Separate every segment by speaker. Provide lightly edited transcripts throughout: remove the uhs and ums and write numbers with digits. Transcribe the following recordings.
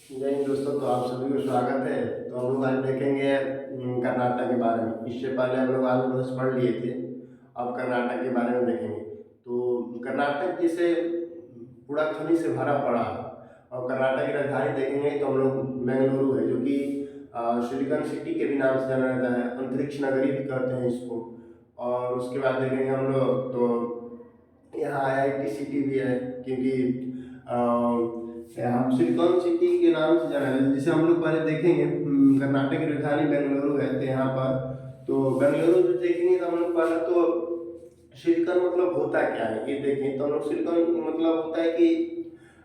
Speaker 1: जय हिंद दोस्तों। तो आप सभी को स्वागत है। तो हम लोग आज देखेंगे कर्नाटक के बारे में। इससे पहले हम लोग आंध्र प्रदेश पढ़ लिए थे, अब कर्नाटक के बारे में देखेंगे। तो कर्नाटक जैसे पूरा खनिज से भरा पड़ा है। और कर्नाटक की राजधानी देखेंगे तो हम लोग बेंगलुरु है, जो कि सिलिकॉन सिटी के भी नाम से जाना जाता है, अंतरिक्ष नगरी भी कहते हैं इसको। और उसके बाद देखेंगे हम लोग तो यहाँ IIT सिटी भी है, क्योंकि यहाँ सिलिकॉन सिटी के नाम से जाना है। जैसे हम लोग पहले देखेंगे कर्नाटक की राजधानी बेंगलुरु है, तो यहाँ पर तो बेंगलुरु जो देखेंगे तो हम लोग पहले तो सिलिकॉन मतलब होता क्या है ये देखें। तो हम लोग सिलिकॉन मतलब होता है कि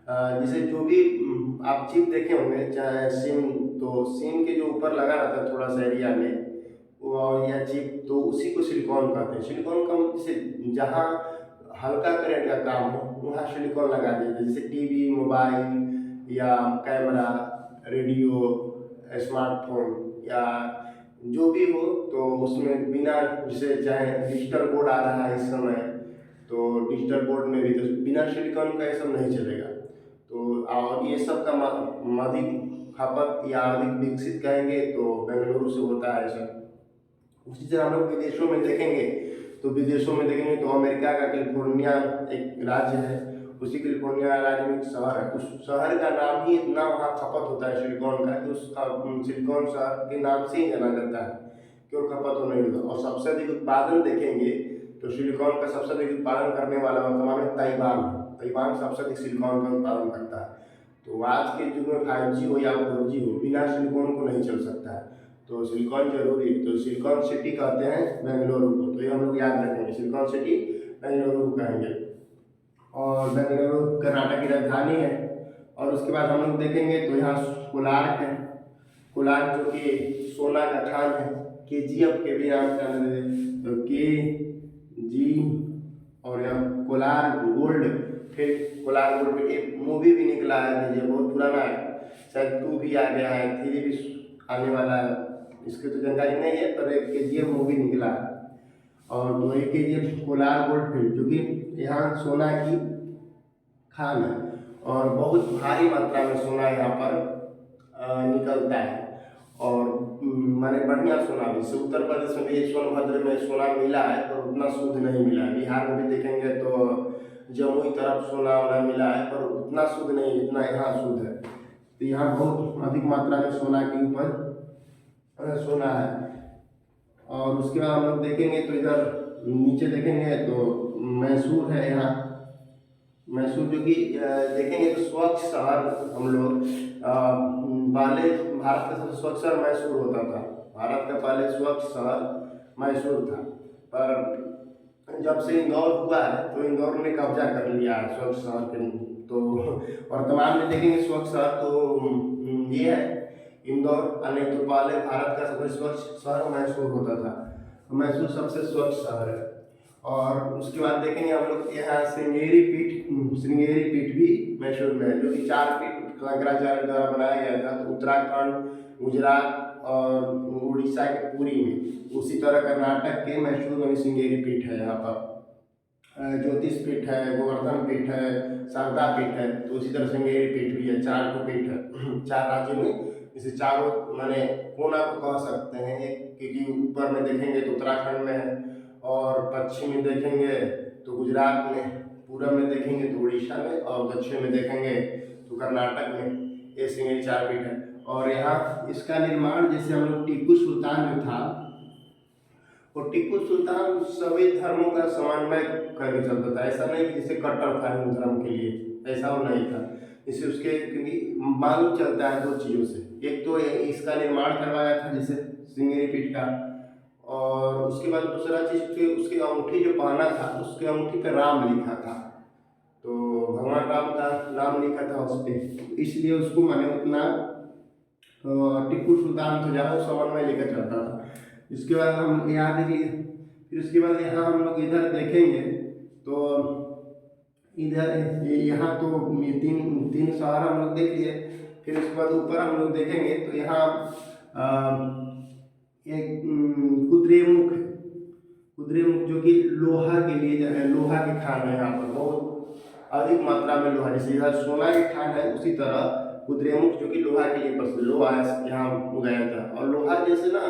Speaker 1: जैसे जो भी आप चिप देखे होंगे, चाहे सिम, तो सिम के जो ऊपर लगा रहता है थोड़ा सा एरिया में वो या चिप, तो उसी को सिलिकॉन कहते हैं। सिलिकॉन का मतलब जैसे जहाँ हल्का करंट का काम हो वहाँ सिलिकॉन लगा देते हैं। जैसे टीवी, मोबाइल या कैमरा, रेडियो, स्मार्टफोन या जो भी हो, तो उसमें बिना, जैसे चाहे डिजिटल बोर्ड आ रहा है इस समय, तो डिजिटल बोर्ड में भी तो बिना सिलिकॉन का ये सब नहीं चलेगा। तो और ये सब का अधिक खपत या अधिक विकसित कहेंगे तो बेंगलुरु से होता है सब। उसी तरह हम लोग विदेशों में देखेंगे, तो विदेशों में देखेंगे तो अमेरिका का कैलिफोर्निया एक राज्य है। उसी कैलिफोर्निया राज्य में एक शहर है, उस शहर का नाम ही इतना वहाँ खपत होता है सिलिकॉन का कि उसका सिलिकॉन शहर के नाम से ही जाना जाता है, क्यों खपत हो नहीं होता। और सबसे अधिक उत्पादन देखेंगे तो सिलिकॉन का सबसे अधिक उत्पादन करने वाला वर्तमान में ताइवान है। ताइवान सबसे अधिक सिलिकॉन का उत्पादन करता है। तो आज के युग में 5G हो या 4G हो, बिना सिलिकॉन को नहीं चल सकता है। तो सिलिकॉन जरूरी है। तो सिलिकॉन सिटी कहते हैं बेंगलुरु को, तो ये हम लोग याद रखेंगे, सिलिकॉन सिटी बेंगलुरु को कहेंगे। और बेंगलुरु कर्नाटक की राजधानी है। और उसके बाद हम लोग देखेंगे तो यहाँ कोलार्क है। कोलार्क जो कि सोना का खान है, KGF के भी नाम से जाना जाता है। तो KG और यहाँ कोलार गोल्ड, फिर कोलार गोल्ड पे एक मूवी भी निकला है, ये बहुत पुराना है, शायद 2 भी आ गया है, 3 भी आने वाला है, इसकी तो जानकारी नहीं है, पर एक KGF मूवी निकला है। और वो एक KGF कोलार गोल्ड फील्ड, जो कि यहाँ सोना की खान है और बहुत भारी मात्रा में सोना यहाँ पर निकलता है। और माने बढ़िया सोना भी, से उत्तर प्रदेश में भी सोनभद्र में सोना मिला है, पर उतना शुद्ध नहीं मिला है। बिहार में भी देखेंगे तो जमुई तरफ सोना वोना मिला है, पर उतना शुद्ध नहीं जितना यहाँ शुद्ध है। तो यहाँ बहुत अधिक मात्रा में सोना की ऊपर सोना है। और उसके बाद हम लोग देखेंगे तो इधर नीचे देखेंगे तो मैसूर है यहाँ। मैसूर जो कि देखेंगे तो स्वच्छ शहर हम लोग पहले भारत का सबसे स्वच्छ शहर मैसूर होता था। भारत का पहले स्वच्छ शहर मैसूर था, पर जब से इंदौर हुआ है तो इंदौर ने कब्जा कर लिया है स्वच्छ शहर के। तो वर्तमान में देखेंगे स्वच्छ शहर तो ये है इंदौर, और नहीं तो पहले भारत का सबसे स्वच्छ शहर मैसूर होता था। मैसूर सबसे स्वच्छ शहर है। और उसके बाद देखेंगे हम लोग यहाँ श्रृंगेरी पीठ भी मैसूर में है, जो कि 4 पीठ शंकराचार्य द्वारा बनाया गया था। तो उत्तराखंड, गुजरात और उड़ीसा के पुरी में, उसी तरह कर्नाटक के मैसूर में भी श्रृंगेरी पीठ है। यहाँ पर ज्योतिष पीठ है, गोवर्धन पीठ है, शारदा पीठ है, तो उसी तरह श्रृंगेरी पीठ भी है। 4 को पीठ है 4 राज्यों में, इसे चारों माने कोना को कह सकते हैं क्योंकि ऊपर में देखेंगे तो उत्तराखंड में है, और पश्चिम में देखेंगे तो गुजरात में, पूरब में देखेंगे तो उड़ीसा में, और दक्षिण में देखेंगे तो कर्नाटक में। ये श्रृंगेरी 4 पीठ है। और यहाँ इसका निर्माण, जैसे हम लोग टीपू सुल्तान जो था, और टीपू सुल्तान सभी धर्मों का समन्वय करके चलता था। ऐसा नहीं कि जैसे कट्टर था हिंदू धर्म के लिए, ऐसा वो नहीं था। इसे उसके क्योंकि मालूम चलता है 2 चीज़ों से, एक तो इसका निर्माण करवाया था जैसे श्रृंगेरी पीठ का, और उसके बाद दूसरा चीज़ कि उसकी अंगूठी जो पहना था, उसके अंगूठी पर राम लिखा था। तो भगवान राम का नाम लिखा था उस पर, इसलिए उसको माने उतना टीपू सुल्तान तो ज़्यादा समन्वय लेकर चलता था। इसके बाद हम याद रखिए, फिर उसके बाद यहाँ हम लोग इधर देखेंगे तो इधर यहाँ तो तीन शहर हम लोग देख लिए। फिर उसके बाद ऊपर हम लोग देखेंगे तो यहाँ एक कुद्रेमुख है। कुद्रेमुख जो कि लोहा के लिए, लोहा के खान है। यहाँ पर बहुत अधिक मात्रा में लोहा, जैसे इधर सोना की खान है, उसी तरह कुद्रेमुख जो कि लोहा के लिए प्रसिद्ध, लोहा यहाँ उगाया था। और लोहा जैसे ना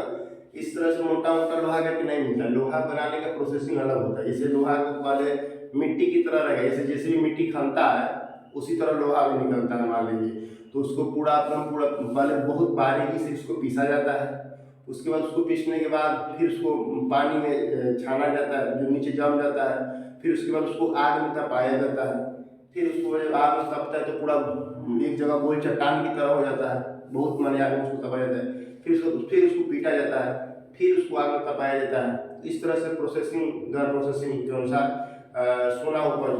Speaker 1: इस तरह से मोटा मोटा लोहा करके नहीं मिलता, लोहा बनाने का प्रोसेसिंग अलग होता है। जैसे लोहा को पहले मिट्टी की तरह रहेगा, जैसे भी मिट्टी खनता है उसी तरह लोहा भी निकलता है मान लीजिए। तो उसको पूरा पहले बहुत बारीकी से उसको पीसा जाता है, उसके बाद उसको पीसने के बाद फिर उसको पानी में छाना जाता है जो नीचे जम जाता है, फिर उसके बाद उसको आग में तपाया जाता है। फिर उसको जब आग में तपता है तो पूरा एक जगह गोल चट्टान की तरह हो जाता है, बहुत माने आग में उसको तपाया जाता है। फिर उसको पीटा जाता है, फिर उसको आग में तपाया जाता है। इस तरह से प्रोसेसिंग के अनुसार सोना उपज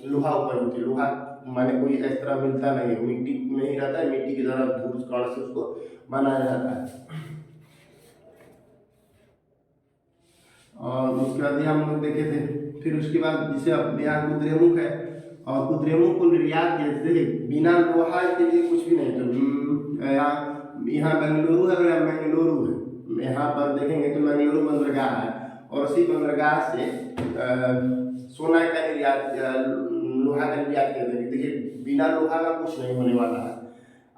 Speaker 1: लोहा उपज होती है। लोहा माने कोई इस तरह मिलता नहीं है, मिट्टी में ही रहता है, मिट्टी की तरह धूल कण से उसको बनाया जाता है। और उसके बाद यहाँ हम लोग देखे थे, फिर उसके बाद जैसे अब यहाँ कुद्रेमुख है, और कुद्रेमुख को निर्यात किया, देखिए बिना लोहा के लिए कुछ भी नहीं। तो यहाँ बेंगलुरु है, और बेंगलुरु है, यहाँ पर देखेंगे तो बेंगलुरु बंदरगाह है, और उसी बंदरगाह से सोना का निर्यात, लोहा का निर्यात किया जाएगा। देखिए बिना लोहा का कुछ नहीं होने वाला है।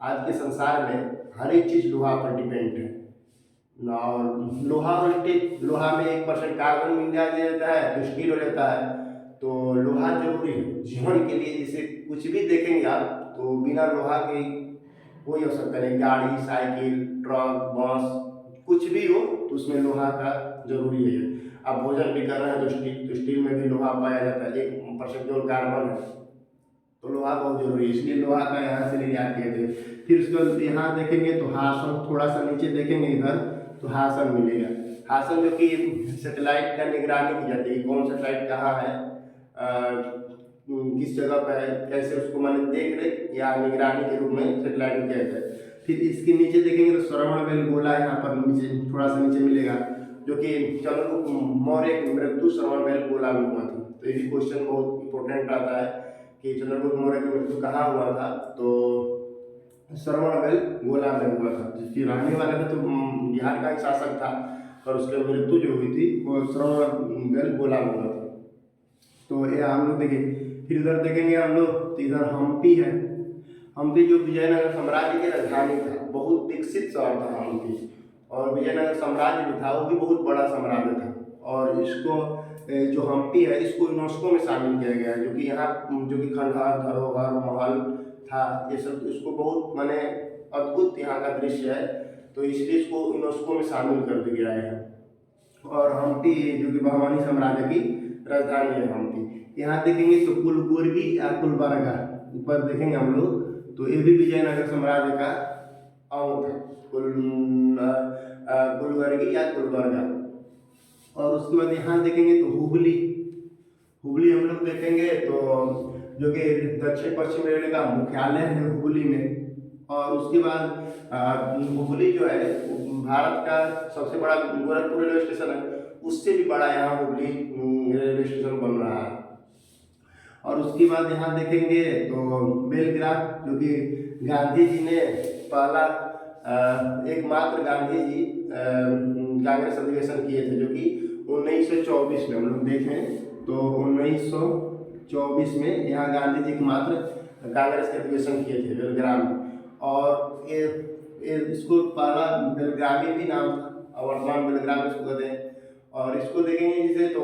Speaker 1: आज के संसार में हर एक चीज़ लोहा पर डिपेंड है। और लोहा और स्टील, लोहा में 1% कार्बन मिला जाता है तो स्टील हो जाता है। तो लोहा जरूरी है जीवन के लिए। जैसे कुछ भी देखेंगे आप तो बिना लोहा के कोई आवश्यकता नहीं, गाड़ी, साइकिल, ट्रक, बस, कुछ भी हो तो उसमें लोहा का जरूरी है। अब भोजन भी कर रहे हैं तो स्टील में भी लोहा पाया जाता है, 1% केवल कार्बन है, तो लोहा बहुत जरूरी है, इसलिए लोहा का यहाँ से निर्यात किए थे। फिर उसके बाद यहाँ देखेंगे तो हासन, थोड़ा सा नीचे देखेंगे इधर तो हासन मिलेगा। हासन जो कि सैटेलाइट का निगरानी की जाती है, कौन सैटेलाइट कहाँ है, किस जगह पर है, कैसे उसको मैंने देख रेख या निगरानी के रूप में सैटेलाइट किया जाता है। फिर इसके नीचे देखेंगे तो श्रवणबेलगोला यहाँ पर नीचे थोड़ा सा नीचे मिलेगा, जो कि चंद्रगुप्त मौर्य की मृत्यु श्रवणबेलगोला में हुआ थी। तो ये क्वेश्चन बहुत इंपॉर्टेंट आता है कि चंद्रगुप्त मौर्य की मृत्यु कहाँ हुआ था, तो श्रवणबेलगोला में हुआ था, जिसकी रहने वाला था तो बिहार का एक शासक था, और उसकी मृत्यु जो हुई थी वो श्रवणबेलगोला में हुआ था। तो ये हम लोग देखेंगे। फिर इधर देखेंगे हम लोग तो इधर हम्पी है। हम्पी जो विजयनगर साम्राज्य की राजधानी था, बहुत विकसित शहर था हम्पी, और विजयनगर साम्राज्य भी था, वो भी बहुत बड़ा साम्राज्य था। और इसको जो हम्पी है इसको यूनेस्को में शामिल किया गया है, जो कि यहाँ जो कि खंडहर, धरोहर, महल था, ये सब इसको बहुत माने अद्भुत यहाँ का दृश्य है, तो इसलिए इसको यूनेस्को में शामिल कर दिया गया है। और हम्पी जो कि बहमानी साम्राज्य की राजधानी है हम्पी। यहाँ देखेंगे तो कुलबुर्गी या गुलबर्गा, ऊपर देखेंगे हम लोग तो ये भी विजयनगर साम्राज्य का अंग था, गुलबर्गी या गुलबर्गा। और उसके बाद यहाँ देखेंगे तो हुबली हम लोग देखेंगे तो जो कि दक्षिण पश्चिम रेलवे का मुख्यालय है हुबली में। और उसके बाद हुबली जो है भारत का सबसे बड़ा गोरखपुर रेलवे स्टेशन है, उससे भी बड़ा यहाँ हुबली रेलवे स्टेशन बन रहा है। और उसके बाद यहाँ देखेंगे तो बेलग्राम, जो कि गांधी जी ने पहला एकमात्र गांधी जी कांग्रेस अधिवेशन किए थे, जो कि 1924 में हम लोग देखें तो 1924 में यहाँ गांधी जी एकमात्र कांग्रेस के अधिवेशन किए थे बेलग्राम में। और ये इसको पहला बेलग्रामी भी नाम था, और वर्तमान बेलग्राम इसको कहते हैं। और इसको देखेंगे जैसे तो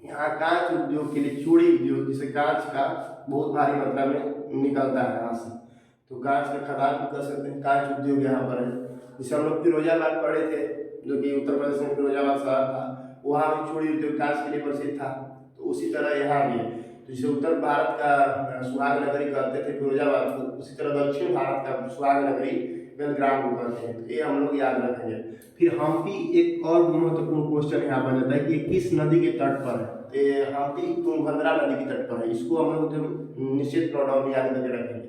Speaker 1: यहाँ कांच उद्योग के लिए, चूड़ी उद्योग, जिसे कांच का बहुत भारी मात्रा में निकलता है यहाँ से, तो कांच का खदान भी कर सकते हैं, कांच उद्योग यहाँ पर है। जैसे हम लोग फिरोजाबाद पढ़े थे, जो कि उत्तर प्रदेश में फिरोजाबाद शहर था, वहाँ भी चूड़ी उद्योग कांच के लिए प्रसिद्ध था, तो उसी तरह यहाँ भी है। तो जैसे उत्तर भारत का सुहाग नगरी कहते थे फिरोजाबाद को, उसी तरह दक्षिण भारत का सुहाग नगरी बेलग्राम को कहते हैं, तो ये हम लोग याद रखेंगे। फिर हम्पी, एक और महत्वपूर्ण क्वेश्चन यहाँ पर आता है कि किस नदी के तट पर है। ये हम्पी तुंगभद्रा नदी के तट पर है, इसको हम लोग जब निश्चित नोट में याद करके रखेंगे,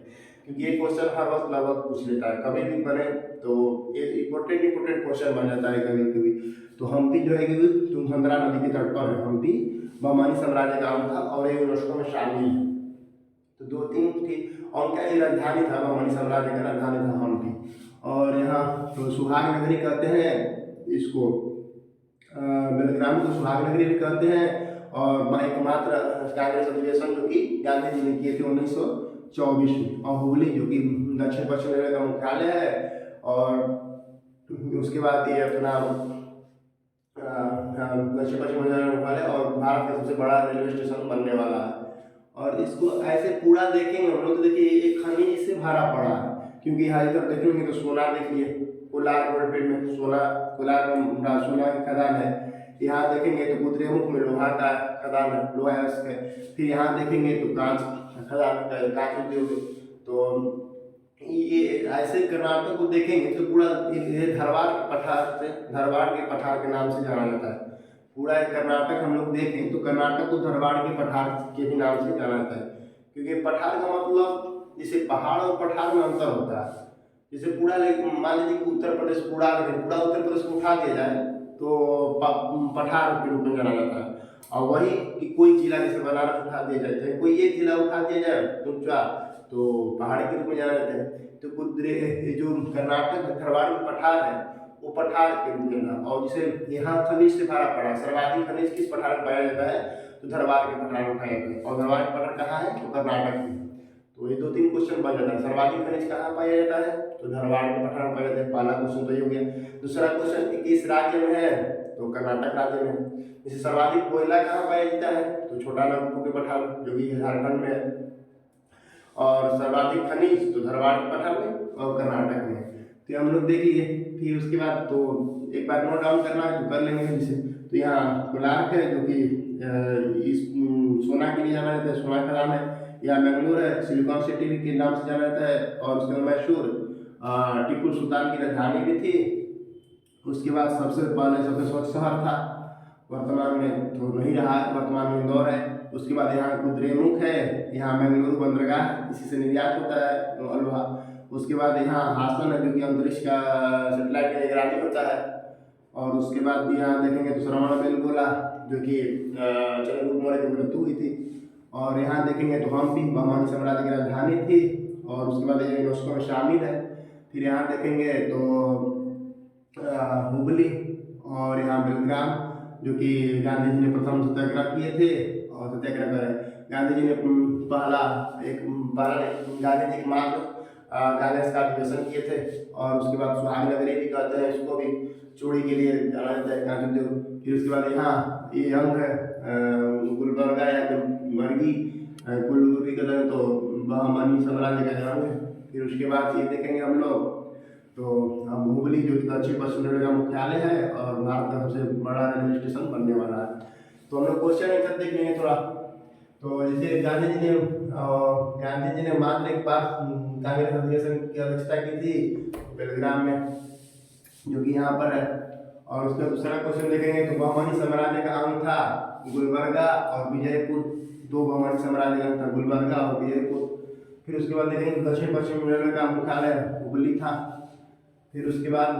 Speaker 1: क्योंकि ये क्वेश्चन हर वक्त लगभग पूछ लेता है, कभी भी बने तो ये इम्पोर्टेंट क्वेश्चन बन जाता है कभी कभी। तो हम्पी जो है कि तुंगभद्रा नदी के तट पर है, हम्पी बहमानी साम्राज्य का अंग था और ये यूनेस्को में शामिल है। तो 2-3 थी, और उनका ये राजधानी था, बहमानी साम्राज्य का राजधानी था हम्पी। और यहाँ तो सुहाग नगरी कहते हैं इसको, बेलग्राम को सुहाग नगरी भी कहते हैं। और एकमात्र कांग्रेस अधिवेशन जो कि गांधी जी ने किए थे 24वीं, और हुबली जो कि दक्षिण पश्चिम रेलवे का मुख्यालय है। और उसके बाद ये अपना दक्षिण पश्चिम रेलवे का मुख्यालय और भारत का सबसे बड़ा रेलवे स्टेशन बनने वाला है। और इसको ऐसे पूरा देखेंगे हम लोग तो देखिए एक खनिज से भरा पड़ा है, क्योंकि यहाँ इधर देखेंगे तो सोना देखिए, कोलार गोल्डफील्ड में सोना, कोलार में सोना की खदान है। यहाँ देखेंगे तो कुद्रेमुख में लोहा का खदान है, लोहा है उसके। फिर यहाँ देखेंगे तो कांच खदान, कांच उद्योग। तो ये ऐसे कर्नाटक को देखेंगे तो पूरा ये धरवाड़ के पठार से, धरवाड़ के पठार के नाम से जाना जाता है। पूरा कर्नाटक हम लोग देखें तो कर्नाटक को धरवाड़ के पठार के भी नाम से जाना जाता है, क्योंकि पठार का मतलब जैसे पहाड़ और पठार में अंतर होता है। जैसे पूरा मान लीजिए कि उत्तर प्रदेश पूरा उत्तर प्रदेश को उठा दिया जाए तो पठार के रूप में जाना जाता है। और वही कि कोई जिला जैसे बनारस उठा दिया जाए, चाहे कोई एक जिला उठा दिया जाए ऊंचा तो पहाड़ के रूप में जाना जाता है। तो जो कर्नाटक धरवाड़ में पठार है वो पठार के रूप में ना, और जिसे यहाँ खनिज से भरा पड़ा, सर्वाधिक खनिज किस पठार में पाया जाता है तो धरवाड़ के पठार में पाया जाता है। और धरवाड़ के पठार कहाँ है तो कर्नाटक में। तो ये 2-3 क्वेश्चन बन जाता है, सर्वाधिक खनिज कहाँ पाया जाता है तो धरवाड़ के पठार में पाया जाता है। पहला क्वेश्चन तो ये हो गया। दूसरा क्वेश्चन किस राज्य में है तो कर्नाटक राज्य में। जैसे सर्वाधिक कोयला कहाँ पाया जाता है तो छोटा नागपुर के पठार जो कि झारखंड में है। और सर्वाधिक खनिज तो धरवाड़ के पठार में और कर्नाटक में। तो हम लोग देख लिए। फिर उसके बाद तो एक बार नोट डाउन करना है तो कर लेंगे जिसे। तो यहाँ कोलार है जो कि इस सोना के लिए जाना जाता है, सोना खदान है। यहाँ बेंगलुरु है, सिलिकॉन सिटी के नाम से जाना जाता है। और उसके बाद मैसूर टीपू सुल्तान की राजधानी भी थी। उसके बाद सबसे पहले सबसे स्वच्छ शहर था, वर्तमान में तो नहीं रहा, वर्तमान में इंदौर है। उसके बाद यहाँ कुद्रेमुख है, यहाँ बेंगलुरु बंदरगाह, इसी से निर्यात होता है लोहा। उसके बाद यहाँ हासन है जो कि अंतरिक्ष का सेटेलाइट की निगरानी होता है। और उसके बाद यहाँ देखेंगे तो श्रवणबेलगोला जो कि चंद्रगुप्त मौर्य की मृत्यु हुई थी। और यहाँ देखेंगे तो हम्पी बहमानी साम्राज्य की राजधानी थी। और उसके बाद ये यूनेस्को में शामिल है। फिर यहाँ देखेंगे तो हुबली और यहाँ बेलग्राम जो कि गांधी जी ने प्रथम सत्याग्रह किए थे। और सत्याग्रह करें गांधी जी ने पहला गांधी जी मात्र कांग्रेस का अधिवेशन किए थे। और उसके बाद सुहाग नगरी भी कहते हैं इसको भी, चूड़ी के लिए जाना जाता है कांच उद्योग। फिर उसके बाद यहाँ ये अंग है गुलबर्गा या गुलबर्गी, गुलबर्गी कहते हैं तो बहमानी साम्राज्य का जन्म है। फिर उसके बाद ये देखेंगे हम लोग तो अब हुबली जो कि दक्षिण पश्चिम रेलवे का मुख्यालय है और भारत का सबसे बड़ा रेलवे स्टेशन बनने वाला है। तो हम लोग क्वेश्चन आंसर देख लेंगे थोड़ा। तो जैसे गांधी जी ने मात्र एक बार कांग्रेस अधिवेशन की अध्यक्षता की थी बेलग्राम में जो कि यहाँ पर है। और उसका दूसरा क्वेश्चन देखेंगे तो बहमानी साम्राज्य का अंग था गुलबर्गा और विजयपुर, 2 बहमानी साम्राज्य का अंग था, गुलबर्गा और विजयपुर। फिर उसके बाद देखेंगे दक्षिण पश्चिम रेलवे का मुख्यालय हुबली था। फिर उसके बाद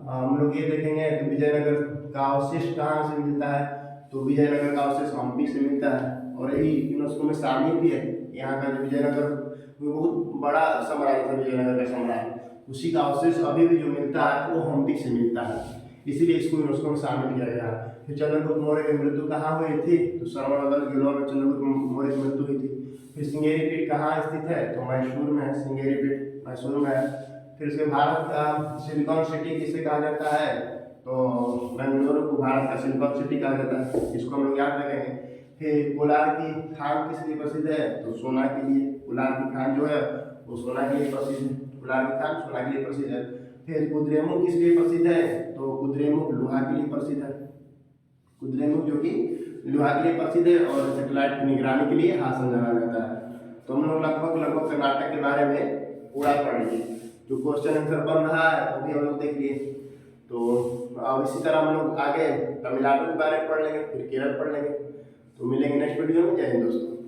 Speaker 1: हम लोग ये देखेंगे तो विजयनगर का अवशेष कहाँ से मिलता है तो विजयनगर का अवशेष हम्पी से मिलता है। और यही यूनेस्को में शामिल भी है। यहाँ का जो विजयनगर बहुत बड़ा साम्राज्य था, विजयनगर का साम्राज्य, उसी का अवशेष अभी भी जो मिलता है वो हम्पी से मिलता है, इसीलिए इसको यूनेस्को में शामिल किया गया है। फिर चंद्रगुप्त मौर्य की मृत्यु कहाँ हुई थी तो श्रवणबेलगोला में चंद्रगुप्त मौर्य की मृत्यु हुई थी। फिर श्रृंगेरी पीठ कहाँ स्थित है तो मैसूर में है, श्रृंगेरी पीठ मैसूर में है। फिर उसके भारत का सिलिकॉन सिटी किसे कहा जाता है तो बेंगलुरु को भारत का सिलिकॉन सिटी कहा जाता है, इसको हम लोग याद रखेंगे। फिर कोलार की खान किस लिए प्रसिद्ध है तो सोना के लिए, कोलार की खान जो है वो सोना के लिए प्रसिद्ध है, कोलार की खान सोना के लिए प्रसिद्ध है। फिर कुद्रेमुख किस लिए प्रसिद्ध है तो कुद्रेमुख लोहा के लिए प्रसिद्ध है, कुद्रेमुख जो कि लोहा के लिए प्रसिद्ध है। और सेटेलाइट की निगरानी के लिए हासन जाना जाता है। तो हम लोग लगभग कर्नाटक के बारे में पूरा पढ़ लिए। जो क्वेश्चन आंसर बन रहा है वो भी हम लोग देख लिए। तो अब इसी तरह हम लोग आगे तमिलनाडु के बारे में पढ़ लेंगे, फिर केरल पढ़ लेंगे। तो मिलेंगे नेक्स्ट वीडियो में। जय हिंद दोस्तों।